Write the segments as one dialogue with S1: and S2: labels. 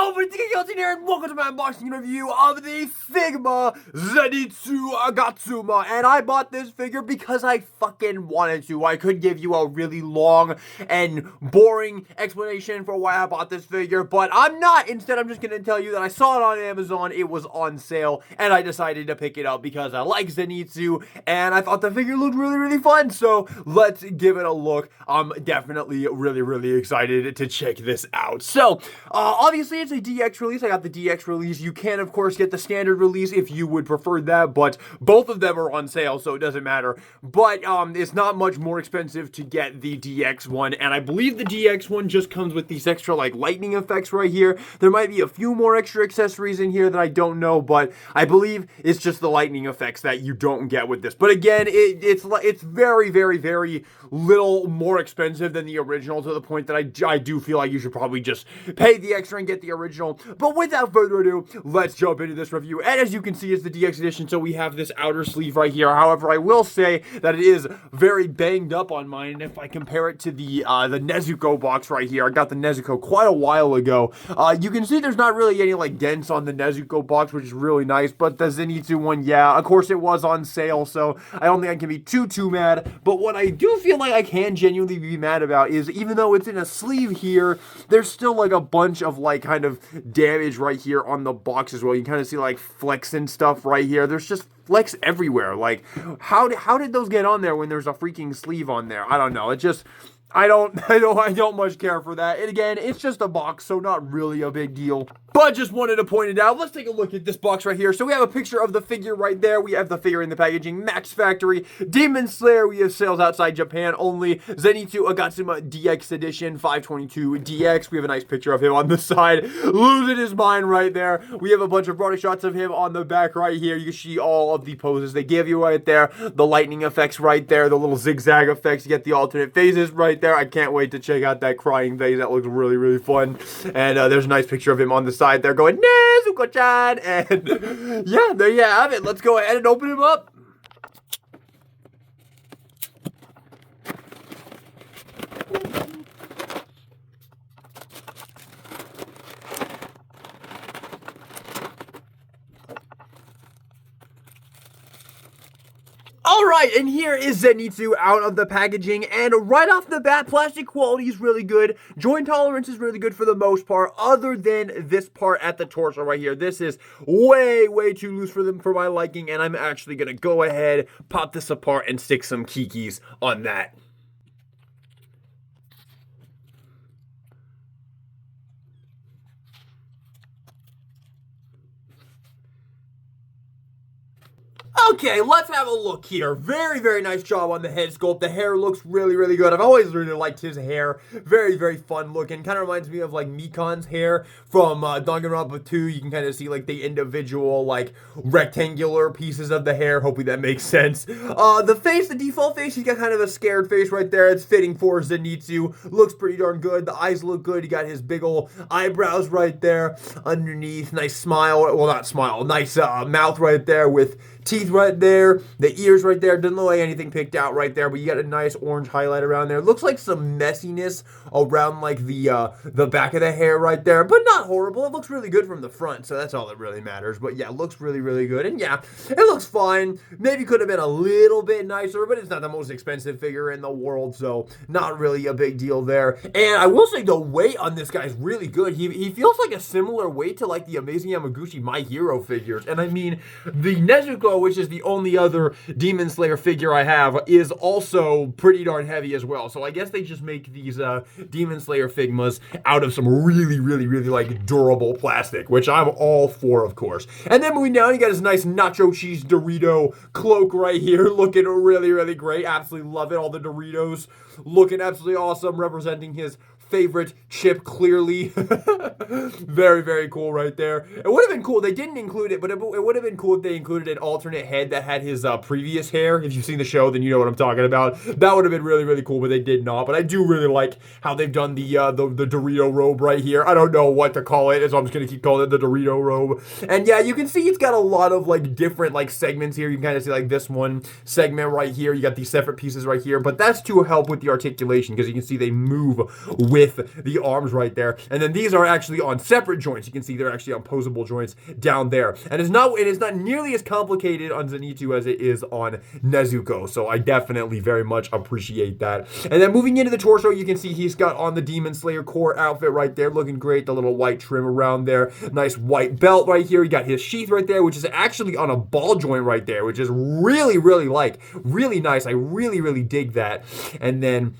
S1: Yo, it's here, and welcome to my unboxing review of the Figma Zenitsu Agatsuma. And I bought this figure because I fucking wanted to. I could give you a really long and boring explanation for why I bought this figure, but I'm not. Instead, I'm just going to tell you that I saw it on Amazon, it was on sale, and I decided to pick it up because I like Zenitsu, and I thought the figure looked really fun. So let's give it a look. I'm definitely really excited to check this out. So, obviously it's a DX release. I got the DX release. You can, of course, get the standard release if you would prefer that, but both of them are on sale, so it doesn't matter. But, it's not much more expensive to get the DX one, and I believe the DX one just comes with these extra, like, lightning effects right here. There might be a few more extra accessories in here that I don't know, but I believe it's just the lightning effects that you don't get with this. But again, it's very little more expensive than the original, to the point that I do feel like you should probably just pay the extra and get the original. But without further ado, let's jump into this review. And as you can see, it's the DX edition, so we have this outer sleeve right here. However, I will say that it is very banged up on mine. And if I compare it to the Nezuko box right here, I got the Nezuko quite a while ago. You can see there's not really any like dents on the Nezuko box, which is really nice. But the Zenitsu one, yeah, of course it was on sale, so I don't think I can be too mad. But what I do feel like I can genuinely be mad about is, even though it's in a sleeve here, there's still like a bunch of like kind of damage right here on the box as well. You kind of see like flecks and stuff right here. There's just flecks everywhere. Like, how did those get on there when there's a freaking sleeve on there? I don't know. It just, I don't much care for that. And again, it's just a box, so not really a big deal. But just wanted to point it out. Let's take a look at this box right here. So we have a picture of the figure right there. We have the figure in the packaging. Max Factory, Demon Slayer. We have sales outside Japan only. Zenitsu Agatsuma DX Edition 522 DX. We have a nice picture of him on the side, losing his mind right there. We have a bunch of product shots of him on the back right here. You can see all of the poses they give you right there. The lightning effects right there. The little zigzag effects. You get the alternate phases right there. I can't wait to check out that crying phase. That looks really fun. And there's a nice picture of him on the side there going, Nezuko-chan! And yeah, there you have it. Let's go ahead and open him up. Alright, and here is Zenitsu out of the packaging, and right off the bat, plastic quality is really good, joint tolerance is really good for the most part, other than this part at the torso right here. This is way too loose for my liking, and I'm actually gonna go ahead, pop this apart, and stick some kikis on that. Okay, let's have a look here. Very nice job on the head sculpt. The hair looks really good. I've always really liked his hair. Very fun looking. Kind of reminds me of like Mikan's hair from Danganronpa 2. You can kind of see like the individual like rectangular pieces of the hair. Hopefully that makes sense. The face, the default face, he's got kind of a scared face right there. It's fitting for Zenitsu. Looks pretty darn good. The eyes look good. You got his big ol' eyebrows right there underneath. Nice smile. Well, not smile. Nice mouth right there with teeth right there, the ears right there. Doesn't look like anything picked out right there, but you got a nice orange highlight around there. Looks like some messiness around like the back of the hair right there, but not horrible. It looks really good from the front, so that's all that really matters. But yeah, it looks really good, and yeah, it looks fine. Maybe could have been a little bit nicer, but it's not the most expensive figure in the world, so not really a big deal there. And I will say the weight on this guy is really good. He feels like a similar weight to like the Amazing Yamaguchi My Hero figures, and I mean the Nezuko, which is the only other Demon Slayer figure I have, is also pretty darn heavy as well. So I guess they just make these Demon Slayer Figmas out of some really like durable plastic, which I'm all for, of course. And then moving down, you got his nice nacho cheese Dorito cloak right here, looking really great. Absolutely love it. All the Doritos looking absolutely awesome, representing his favorite chip, clearly. Very cool right there. It would have been cool. They didn't include it, but it would have been cool if they included an alternate head that had his previous hair. If you've seen the show, then you know what I'm talking about. That would have been really cool, but they did not. But I do really like how they've done the Dorito robe right here. I don't know what to call it, so I'm just gonna keep calling it the Dorito robe. And yeah, you can see it's got a lot of like different like segments here. You can kind of see like this one segment right here. You got these separate pieces right here, but that's to help with the articulation, because you can see they move with with the arms right there. And then these are actually on separate joints. You can see they're actually on posable joints down there. And it is not nearly as complicated on Zenitsu as it is on Nezuko. So I definitely very much appreciate that. And then moving into the torso, you can see he's got on the Demon Slayer core outfit right there, looking great. The little white trim around there. Nice white belt right here. You got his sheath right there, which is actually on a ball joint right there, which is really, really nice. I really dig that. And then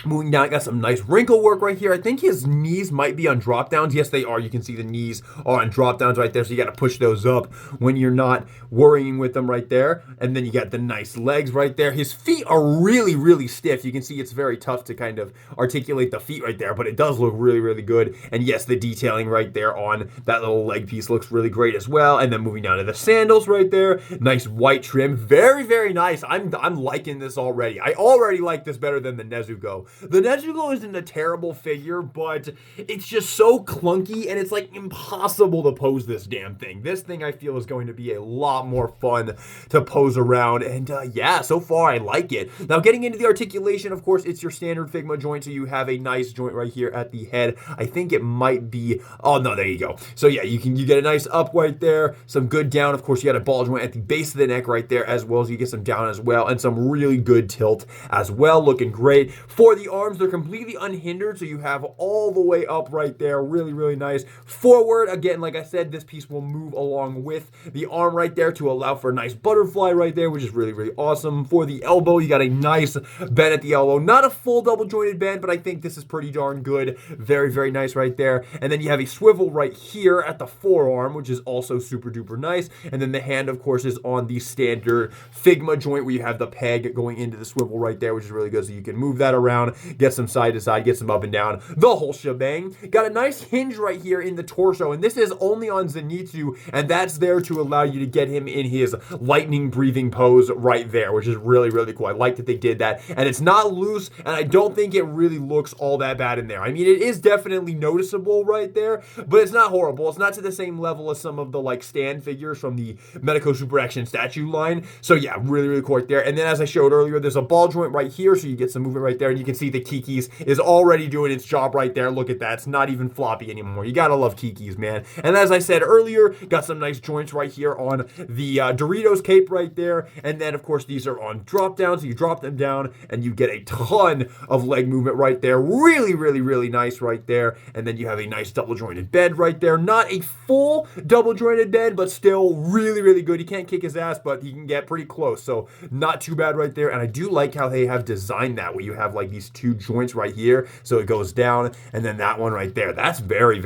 S1: moving down, got some nice wrinkle work right here. I think his knees might be on drop downs. Yes, they are. You can see the knees are on drop downs right there. So you got to push those up when you're not worrying with them right there. And then you got the nice legs right there. His feet are really stiff. You can see it's very tough to kind of articulate the feet right there, but it does look really good. And yes, the detailing right there on that little leg piece looks really great as well. And then moving down to the sandals right there. Nice white trim. Very nice. I'm liking this already. I already like this better than the Nezuko. The Nezuko isn't a terrible figure, but it's just so clunky, and it's like impossible to pose this damn thing. This thing I feel is going to be a lot more fun to pose around, and yeah, so far I like it. Now getting into the articulation, of course, it's your standard Figma joint, so you have a nice joint right here at the head. I think it might be, oh no, there you go. So yeah, you get a nice up right there, some good down. Of course, you got a ball joint at the base of the neck right there, as well as you get some down as well, and some really good tilt as well, looking great. For the arms, they're completely unhindered, so you have all the way up right there. Really nice. Forward, again, like I said, this piece will move along with the arm right there to allow for a nice butterfly right there, which is really awesome. For the elbow, you got a nice bend at the elbow. Not a full double jointed bend, but I think this is pretty darn good. Very nice right there. And then you have a swivel right here at the forearm, which is also super duper nice. And then the hand, of course, is on the standard Figma joint where you have the peg going into the swivel right there, which is really good, so you can move that around, get some side to side, get some up and down, the whole shebang. Got a nice hinge right here in the torso, and this is only on Zenitsu, and that's there to allow you to get him in his lightning breathing pose right there, which is really cool. I like that they did that, and it's not loose, and I don't think it really looks all that bad in there. I mean, it is definitely noticeable right there, but it's not horrible. It's not to the same level as some of the like stand figures from the Medico Super Action statue line. So yeah, really cool right there. And then as I showed earlier, there's a ball joint right here, so you get some movement right there, and you can see the Kiki's is already doing its job right there. Look at that. It's not even floppy anymore. You gotta love Kiki's, man. And as I said earlier, got some nice joints right here on the Doritos cape right there. And then, of course, these are on drop down, so you drop them down, and you get a ton of leg movement right there. Really nice right there. And then you have a nice double jointed bed right there. Not a full double jointed bed, but still really good. He can't kick his ass, but he can get pretty close. So not too bad right there. And I do like how they have designed that, where you have like these two joints right here, so it goes down, and then that one right there. That's very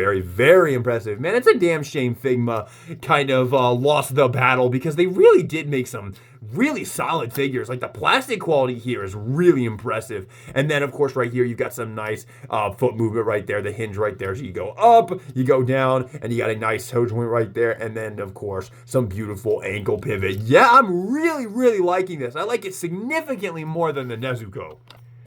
S1: impressive, man. It's a damn shame Figma kind of lost the battle, because they really did make some really solid figures. Like the plastic quality here is really impressive. And then of course right here you've got some nice foot movement right there, the hinge right there. So you go up, you go down, and you got a nice toe joint right there. And then of course some beautiful ankle pivot. Yeah, I'm really liking this. I like it significantly more than the Nezuko.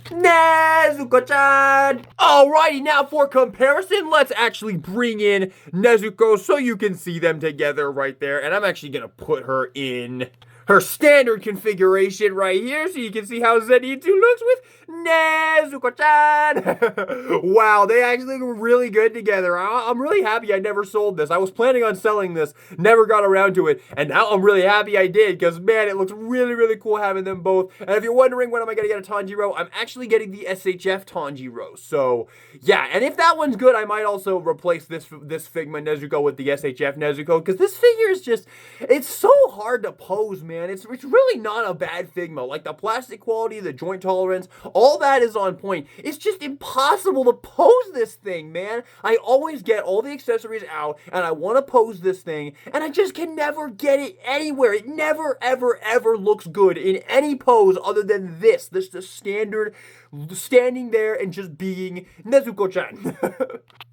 S1: Nezuko-chan! Alrighty, now for comparison, let's actually bring in Nezuko so you can see them together right there. And I'm actually gonna put her in her standard configuration right here, so you can see how Zenitsu looks with Nezuko-chan. Wow, they actually look really good together. I'm really happy I never sold this. I was planning on selling this, never got around to it, and now I'm really happy I did, because man, it looks really cool having them both. And if you're wondering when am I gonna get a Tanjiro, I'm actually getting the SHF Tanjiro. So yeah, and if that one's good, I might also replace this Figma Nezuko with the SHF Nezuko, because this figure is just, it's so hard to pose, man. It's really not a bad Figma. Like the plastic quality, the joint tolerance, all that is on point. It's just impossible to pose this thing, man. I always get all the accessories out, and I want to pose this thing, and I just can never get it anywhere. It never, ever looks good in any pose other than this. This is the standard standing there and just being Nezuko-chan.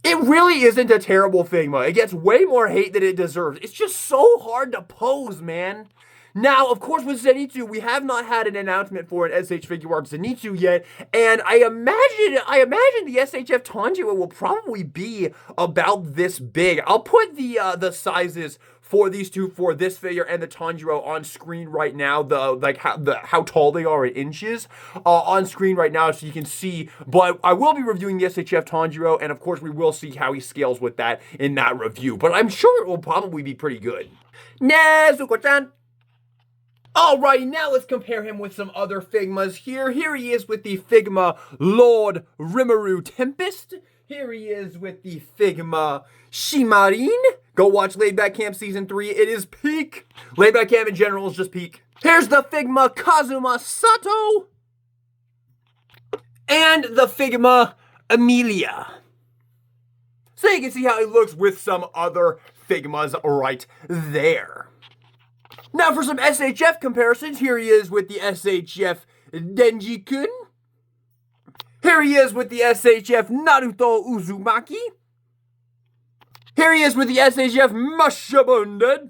S1: It really isn't a terrible Figma. It gets way more hate than it deserves. It's just so hard to pose, man. Now, of course, with Zenitsu, we have not had an announcement for an SH Figuarts Zenitsu yet, and I imagine the SHF Tanjiro will probably be about this big. I'll put the sizes for these two, for this figure and the Tanjiro on screen right now, how tall they are in inches on screen right now, so you can see. But I will be reviewing the SHF Tanjiro, and of course we will see how he scales with that in that review. But I'm sure it will probably be pretty good. Nezuko-chan. Alrighty, now let's compare him with some other Figmas here. Here he is with the Figma Lord Rimuru Tempest. Here he is with the Figma Shimarin. Go watch Laid Back Camp Season 3. It is peak. Laid Back Camp in general is just peak. Here's the Figma Kazuma Sato. And the Figma Amelia. So you can see how he looks with some other Figmas right there. Now for some SHF comparisons, here he is with the SHF Denji-kun. Here he is with the SHF Naruto Uzumaki. Here he is with the SHF Mashabundan.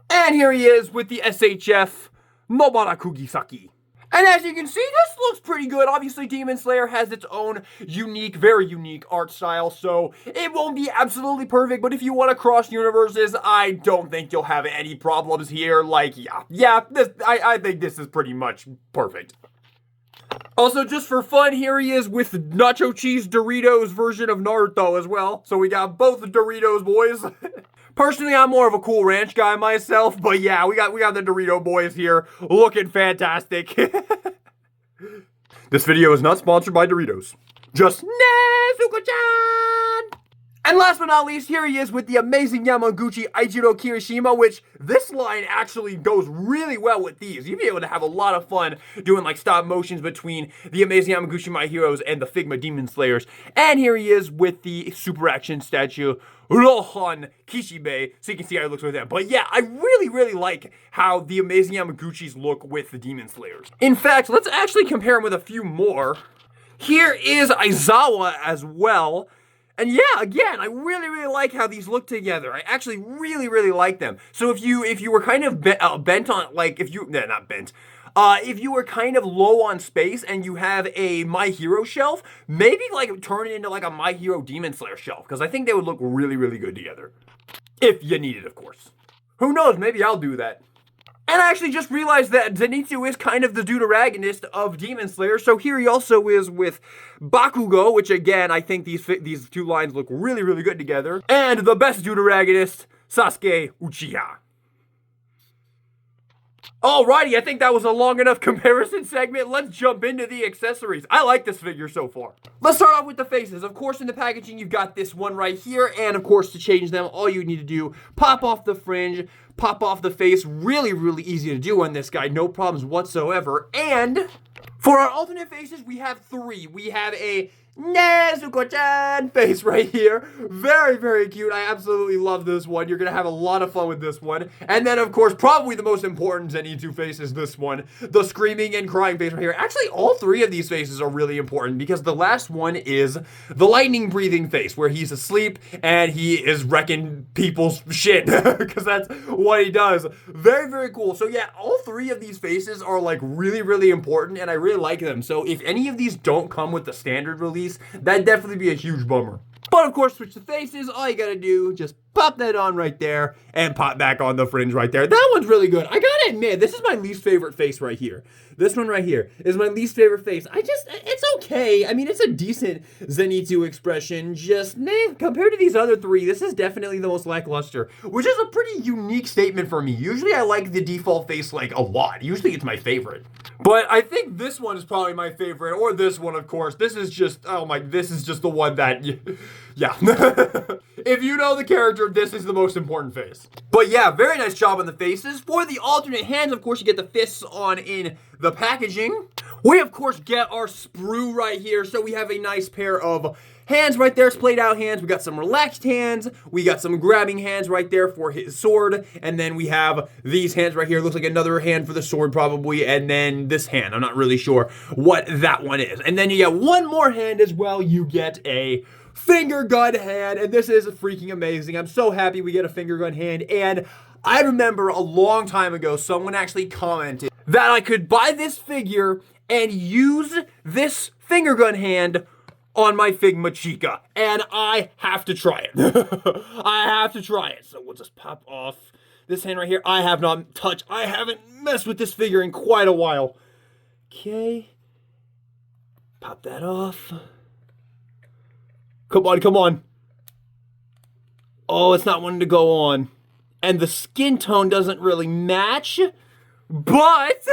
S1: And here he is with the SHF Nobara Kugisaki. And as you can see, this looks pretty good. Obviously, Demon Slayer has its own unique, very unique art style, so it won't be absolutely perfect, but if you want to cross universes, I don't think you'll have any problems here. Like, I think this is pretty much perfect. Also, just for fun, here he is with Nacho Cheese Doritos version of Naruto as well. So we got both Doritos boys. Personally, I'm more of a Cool Ranch guy myself, but yeah, we got the Dorito boys here looking fantastic. This video is not sponsored by Doritos. Just Nezuko-chan! And last but not least, here he is with the amazing Yamaguchi Aichiro Kirishima, which this line actually goes really well with these. You'd be able to have a lot of fun doing like stop motions between the amazing Yamaguchi My Heroes and the Figma Demon Slayers. And here he is with the super action statue Rohan Kishibe, so you can see how it looks with them. But yeah, I really like how the amazing Yamaguchis look with the Demon Slayers. In fact, let's actually compare them with a few more. Here is Aizawa as well. And yeah, again, I really like how these look together. I actually really like them. So if you were kind of bent on, like, if you were kind of low on space and you have a My Hero shelf, maybe like turn it into like a My Hero Demon Slayer shelf, because I think they would look really good together. If you need it, of course. Who knows, maybe I'll do that. And I actually just realized that Zenitsu is kind of the deuteragonist of Demon Slayer, so here he also is with Bakugo, which again, I think these two lines look really good together. And the best deuteragonist, Sasuke Uchiha. Alrighty, I think that was a long enough comparison segment. Let's jump into the accessories. I like this figure so far. Let's start off with the faces. Of course, in the packaging, you've got this one right here. And of course, to change them, all you need to do, pop off the fringe, pop off the face. Really easy to do on this guy. No problems whatsoever. And for our alternate faces, we have three. We have a Nezuko-chan face right here. Very cute. I absolutely love this one. You're gonna have a lot of fun with this one. And then, of course, probably the most important Zenitsu face is this one. The screaming and crying face right here. Actually, all three of these faces are really important because the last one is the lightning breathing face where he's asleep and he is wrecking people's shit because that's what he does. Very cool. So yeah, all three of these faces are like really important and I really like them. So if any of these don't come with the standard release, that'd definitely be a huge bummer. But of course, switch the faces. All you gotta do, just pop that on right there and pop back on the fringe right there. That one's really good. I gotta admit, this is my least favorite face right here. This one right here is my least favorite face. It's okay. I mean, it's a decent Zenitsu expression. Just, compared to these other three, this is definitely the most lackluster, which is a pretty unique statement for me. Usually I like the default face like a lot. Usually it's my favorite. But I think this one is probably my favorite, or this one, of course. This is just, this is just the one that, yeah. If you know the character, this is the most important face. But yeah, very nice job on the faces. For the alternate hands, of course, you get the fists on in the packaging. We, of course, get our sprue right here. So we have a nice pair of hands right there, splayed out hands. We got some relaxed hands. We got some grabbing hands right there for his sword. And then we have these hands right here. Looks like another hand for the sword probably. And then this hand. I'm not really sure what that one is. And then you get one more hand as well. You get a finger gun hand, and this is freaking amazing. I'm so happy we get a finger gun hand. And I remember a long time ago, someone actually commented that I could buy this figure and use this finger gun hand on my Figma Chica, and I have to try it. I have to try it. So we'll just pop off this hand right here. I haven't messed with this figure in quite a while. Okay. Pop that off. Come on, come on. Oh, it's not wanting to go on. And the skin tone doesn't really match, but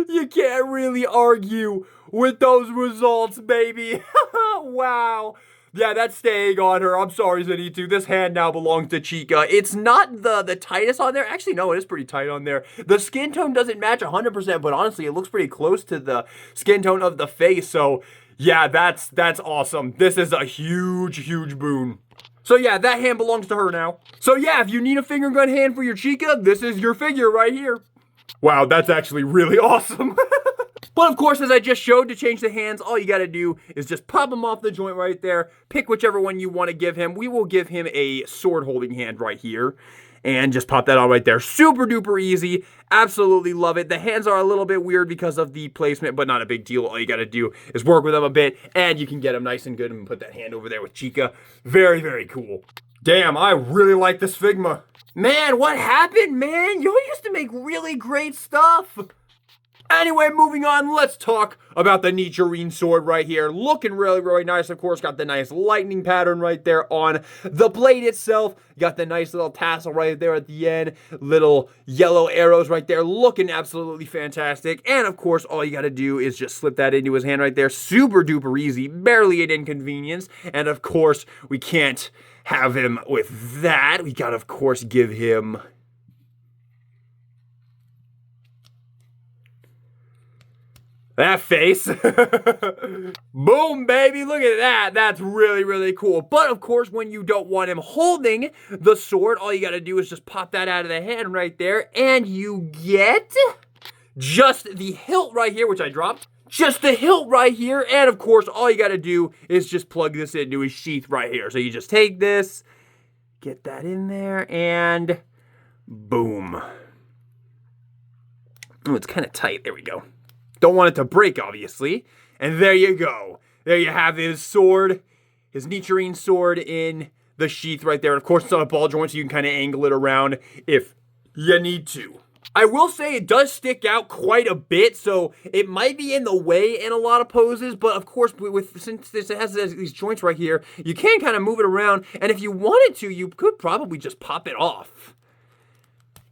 S1: you can't really argue with those results, baby. Wow. Yeah, that's staying on her. I'm sorry, Zenitsu. This hand now belongs to Chica. It's not the tightest on there. Actually, no, it is pretty tight on there. The skin tone doesn't match 100%, but honestly, it looks pretty close to the skin tone of the face. So, yeah, that's awesome. This is a huge, huge boon. So yeah, that hand belongs to her now. So yeah, if you need a finger gun hand for your Chica, this is your figure right here. Wow, that's actually really awesome. But of course, as I just showed, to change the hands, all you gotta do is just pop them off the joint right there, pick whichever one you want to give him. We will give him a sword holding hand right here. And just pop that on right there. Super duper easy. Absolutely love it. The hands are a little bit weird because of the placement, but not a big deal. All you gotta do is work with them a bit, and you can get them nice and good and put that hand over there with Chica. Very, very cool. Damn, I really like this Figma. Man, what happened, man? You used to make really great stuff. Anyway, moving on, let's talk about the Nichirin sword right here. Looking really, really nice, of course. Got the nice lightning pattern right there on the blade itself. Got the nice little tassel right there at the end. Little yellow arrows right there. Looking absolutely fantastic. And, of course, all you got to do is just slip that into his hand right there. Super duper easy. Barely an inconvenience. And, of course, we can't have him with that. We got to, of course, give him that face. Boom, baby. Look at that. That's really, really cool. But, of course, when you don't want him holding the sword, all you got to do is just pop that out of the hand right there, and you get just the hilt right here, which I dropped. Just the hilt right here. And, of course, all you got to do is just plug this into his sheath right here. So you just take this, get that in there, and boom. Oh, it's kind of tight. There we go. Don't want it to break, obviously. And there you go. There you have his sword, his Nichirin sword in the sheath right there. And of course, it's on a ball joint, so you can kind of angle it around if you need to. I will say it does stick out quite a bit, so it might be in the way in a lot of poses, but of course, since it has these joints right here, you can kind of move it around, and if you wanted to, you could probably just pop it off.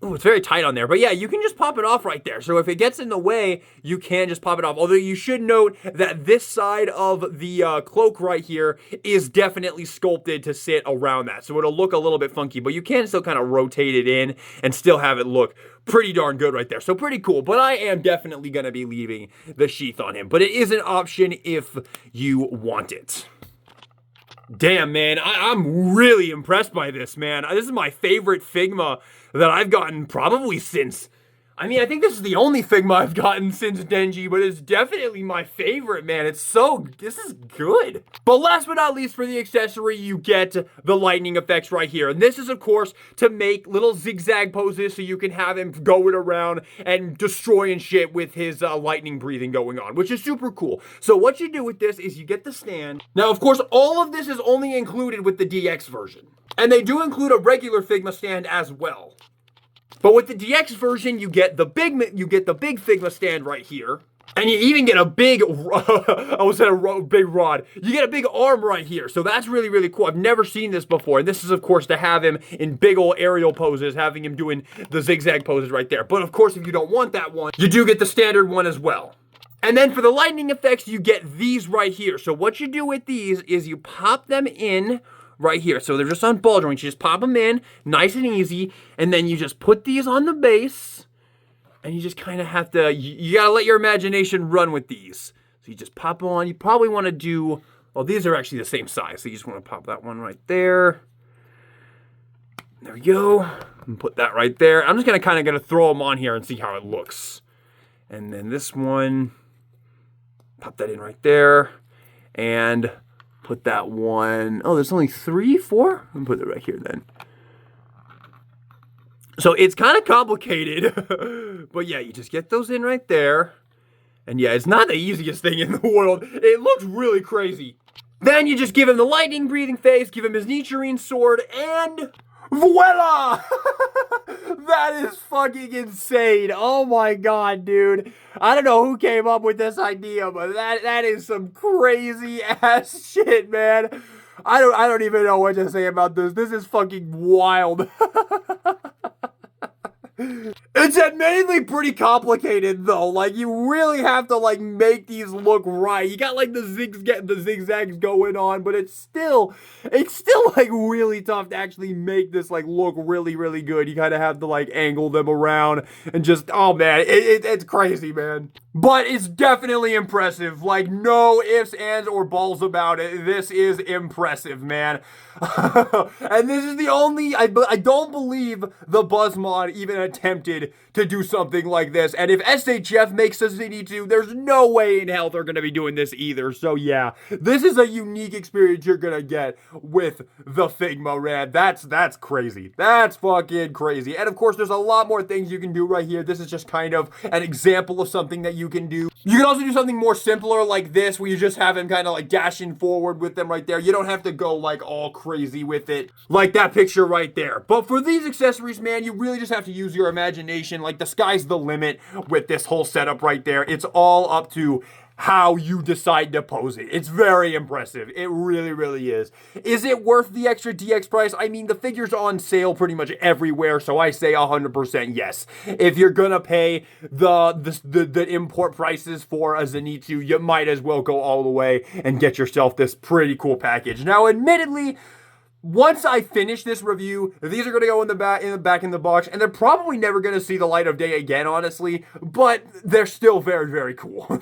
S1: Oh, it's very tight on there. But yeah, you can just pop it off right there. So if it gets in the way, you can just pop it off. Although you should note that this side of the cloak right here is definitely sculpted to sit around that. So it'll look a little bit funky, but you can still kind of rotate it in and still have it look pretty darn good right there. So pretty cool. But I am definitely going to be leaving the sheath on him. But it is an option if you want it. Damn, man, I'm really impressed by this, man. This is my favorite Figma that I've gotten probably since... I mean, I think this is the only Figma I've gotten since Denji, but it's definitely my favorite, man. This is good. But last but not least, for the accessory, you get the lightning effects right here. And this is, of course, to make little zigzag poses so you can have him going around and destroying shit with his lightning breathing going on, which is super cool. So what you do with this is you get the stand. Now, of course, all of this is only included with the DX version. And they do include a regular Figma stand as well. But with the DX version, you get the big Figma stand right here. And you even get a big, I almost said a big rod. You get a big arm right here. So that's really, really cool. I've never seen this before. And this is, of course, to have him in big old aerial poses, having him doing the zigzag poses right there. But, of course, if you don't want that one, you do get the standard one as well. And then for the lightning effects, you get these right here. So what you do with these is you pop them in right here. So they're just on ball joints. You just pop them in, nice and easy, and then you just put these on the base, and you just kind of have to, you gotta let your imagination run with these. So you just pop them on. You probably want to do, well, these are actually the same size, so you just want to pop that one right there. There we go. And put that right there. I'm just gonna throw them on here and see how it looks. And then this one, pop that in right there, and put that one, oh, there's only 3, 4? Let me put it right here then. So it's kind of complicated, but yeah, you just get those in right there, And yeah, it's not the easiest thing in the world. It looks really crazy. Then you just give him the lightning breathing face, give him his Nichirin sword, and voila! That is fucking insane. Oh my god, dude. I don't know who came up with this idea, but that is some crazy ass shit, man. I don't even know what to say about this. This is fucking wild. It's admittedly pretty complicated though. Like, you really have to like make these look right. You got like the zigzags going on, but it's still like really tough to actually make this like look really, really good. You kind of have to like angle them around and just, oh man, it's crazy, man. But it's definitely impressive. Like, no ifs, ands, or balls about it. This is impressive, man. And this is the only, I don't believe the BuzzMod even attempted to do something like this. And if SHF makes a Zenitsu, there's no way in hell they're going to be doing this either. So yeah, this is a unique experience you're going to get with the Figma, man. That's crazy. That's fucking crazy. And of course, there's a lot more things you can do right here. This is just kind of an example of something that you can do. You can also do something more simpler like this, where you just have him kind of like dashing forward with them right there. You don't have to go like all crazy with it, like that picture right there. But for these accessories, man, you really just have to use your imagination. Like, the sky's the limit with this whole setup right there. It's all up to how you decide to pose it. It's very impressive. It really, really is. Is it worth the extra DX price? I mean, the figure's on sale pretty much everywhere, so I say 100% yes. If you're gonna pay the import prices for a Zenitsu, you might as well go all the way and get yourself this pretty cool package. Now, admittedly, once I finish this review, these are going to go in the back in the box, and they're probably never going to see the light of day again, honestly, but they're still very, very cool.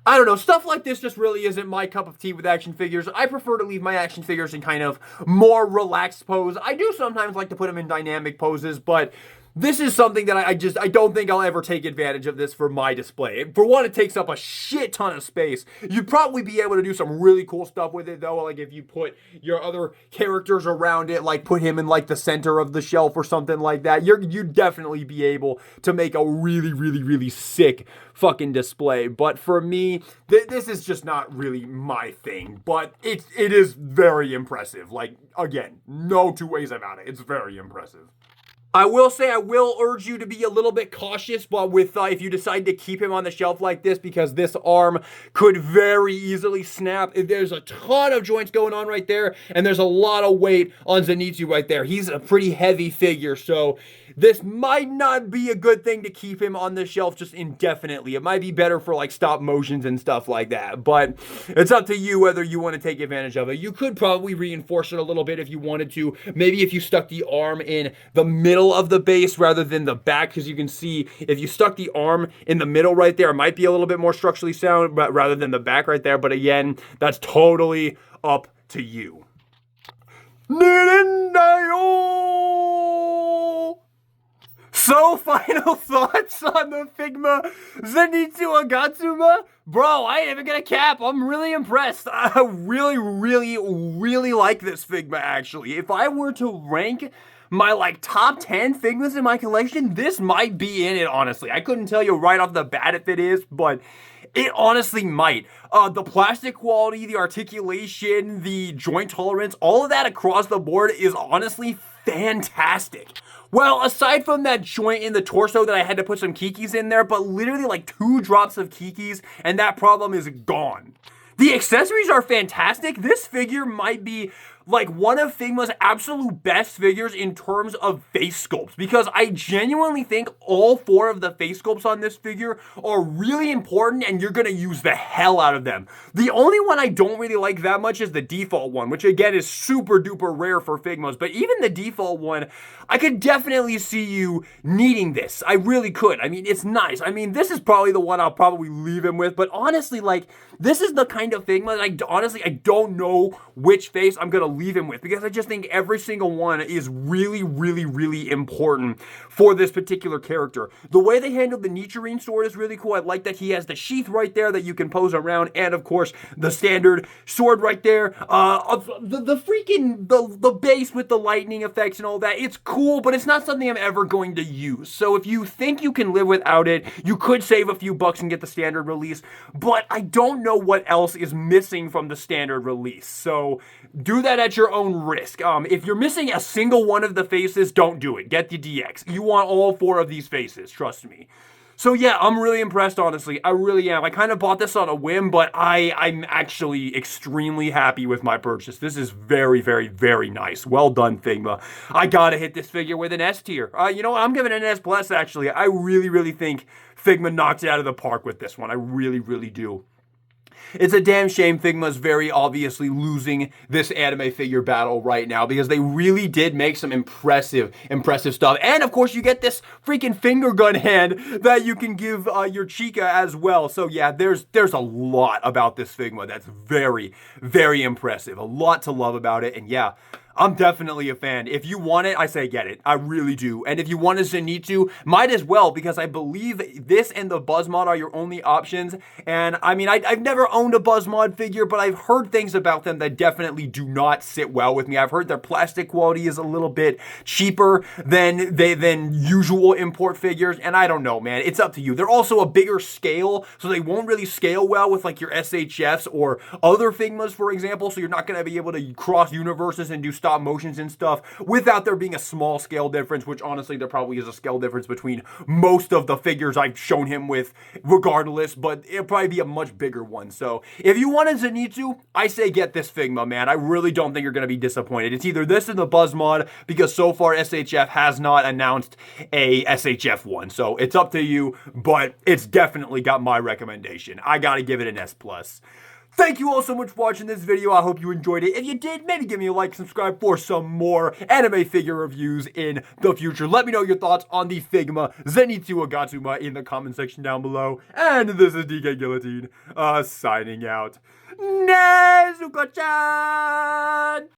S1: I don't know, stuff like this just really isn't my cup of tea with action figures. I prefer to leave my action figures in kind of more relaxed pose. I do sometimes like to put them in dynamic poses, but this is something that I don't think I'll ever take advantage of this for my display. For one, it takes up a shit ton of space. You'd probably be able to do some really cool stuff with it though, like if you put your other characters around it, like put him in like the center of the shelf or something like that. You'd definitely be able to make a really, really, really sick fucking display. But for me, this is just not really my thing. But it is very impressive. Like, again, no two ways about it. It's very impressive. I will say, I will urge you to be a little bit cautious, but with if you decide to keep him on the shelf like this, because this arm could very easily snap. There's a ton of joints going on right there, and there's a lot of weight on Zenitsu right there. He's a pretty heavy figure, so this might not be a good thing to keep him on the shelf just indefinitely. It might be better for like stop motions and stuff like that, but it's up to you whether you want to take advantage of it. You could probably reinforce it a little bit if you wanted to. Maybe if you stuck the arm in the middle of the base rather than the back, because you can see if you stuck the arm in the middle right there, it might be a little bit more structurally sound rather than the back right there. But again, that's totally up to you. So, final thoughts on the Figma Zenitsu Agatsuma? Bro, I ain't even gonna cap. I'm really impressed. I really, really, really like this Figma, actually. If I were to rank my like top 10 Figmas in my collection, this might be in it, honestly. I couldn't tell you right off the bat if it is, but it honestly might. The plastic quality, the articulation, the joint tolerance, all of that across the board is honestly fantastic. Well, aside from that joint in the torso that I had to put some kikis in there, but literally like 2 drops of kikis and that problem is gone. The accessories are fantastic. This figure might be like one of Figma's absolute best figures in terms of face sculpts, because I genuinely think all 4 of the face sculpts on this figure are really important and you're gonna use the hell out of them. The only one I don't really like that much is the default one, which again is super duper rare for Figmas, but even the default one, I could definitely see you needing this. I really could. I mean, it's nice. I mean, this is probably the one I'll probably leave him with, but honestly, like, this is the kind of Figma that honestly, I don't know which face I'm going to leave him with, because I just think every single one is really, really, really important for this particular character. The way they handled the Nichirin sword is really cool. I like that he has the sheath right there that you can pose around, and of course, the standard sword right there. The base with the lightning effects and all that, it's cool, but it's not something I'm ever going to use. So if you think you can live without it, you could save a few bucks and get the standard release, but I don't know what else is missing from the standard release. So do that at your own risk. If you're missing a single one of the faces, don't do it. Get the DX. You want all 4 of these faces, trust me. So yeah, I'm really impressed, honestly. I really am. I kind of bought this on a whim, but I'm actually extremely happy with my purchase. This is very, very, very nice. Well done, Figma. I gotta hit this figure with an S tier. You know what? I'm giving it an S plus, actually. I really, really think Figma knocks it out of the park with this one. I really, really do. It's a damn shame Figma's very obviously losing this anime figure battle right now, because they really did make some impressive stuff. And of course, you get this freaking finger gun hand that you can give your chica as well. So yeah, there's a lot about this Figma that's very, very impressive. A lot to love about it. And yeah, I'm definitely a fan. If you want it, I say get it. I really do. And if you want a Zenitsu, might as well, because I believe this and the Buzzmod are your only options. And I mean, I've never owned a Buzzmod figure, but I've heard things about them that definitely do not sit well with me. I've heard their plastic quality is a little bit cheaper than usual import figures. And I don't know, man. It's up to you. They're also a bigger scale, so they won't really scale well with like your SHFs or other Figmas, for example. So you're not going to be able to cross universes and do stop motions and stuff without there being a small scale difference, which honestly there probably is a scale difference between most of the figures I've shown him with regardless, but it'll probably be a much bigger one. So if you want a Zenitsu, I say get this Figma, man. I really don't think you're going to be disappointed. It's either this or the Buzzmod, because so far SHF has not announced a SHF one, so it's up to you, but it's definitely got my recommendation. I gotta give it an S+. Thank you all so much for watching this video. I hope you enjoyed it. If you did, maybe give me a like, subscribe for some more anime figure reviews in the future. Let me know your thoughts on the Figma Zenitsu Agatsuma in the comment section down below. And this is DK Guillotine, signing out. Nezuko-chan!